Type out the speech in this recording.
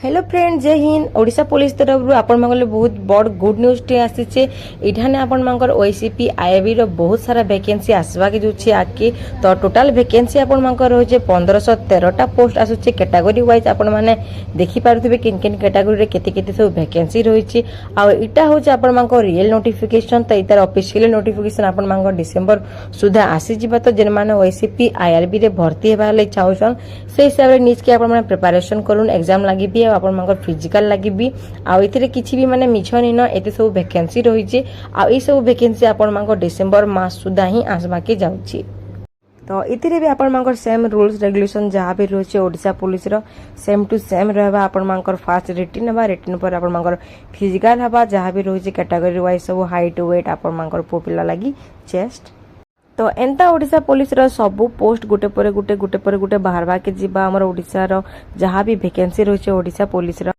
hello friend जय Hind Odisha police तरफ आपण मांगले बहुत बड़ गुड न्यूज टे आसीचे इठाने आपण मांकर ओसीपी आईबी रो बहुत सारा वैकेंसी आसवा के जोछि आके तो टोटल वैकेंसी आपण मांकर होजे 1513टा पोस्ट आसुचे कैटेगरी वाइज आपण माने देखि पारुथिबे किन किन कैटेगरी रे केते केते सब वैकेंसी रहिछि आ इटा होजे आपण मांकर रियल नोटिफिकेशन त इतार ऑफिशियल नोटिफिकेशन आपण मांकर डिसेंबर सुधा आसी जिबा तो जेन माने ओसीपी आईआरबी रे भर्ती हेबा ले चाहुछन से हिसाब रे निज के आपण माने प्रिपरेशन करून एग्जाम लागि भी आपण मांकर फिजिकल लागि भी आ इथिरे किछि भी माने मिछ नि न एते सब वैकेंसी रहिछि आ ई सब वैकेंसी आपण मांकर डिसेंबर मास सुधा ही आसबा के जाउछि तो इथिरे भी आपण मांकर सेम रूल्स रेगुलेशन जहाँ भी रही ओडिशा पुलिस रो सेम टू सेम रहबा आपण मांकर फास्ट रिटन हबा रिटन पर आपण मांकर फिजिकल हबा जहाँ भी रही कैटेगरी वाइज सब हाइट वेट आपण मांकर पोपिला लागि चेस्ट तो एंता ओडिशा पुलिस रो सबु पोस्ट गुटे पर गुटे बाहरवा के जिबा हमर ओडिशा रो जहाँ भी वैकेंसी रही ओडिशा पुलिस रो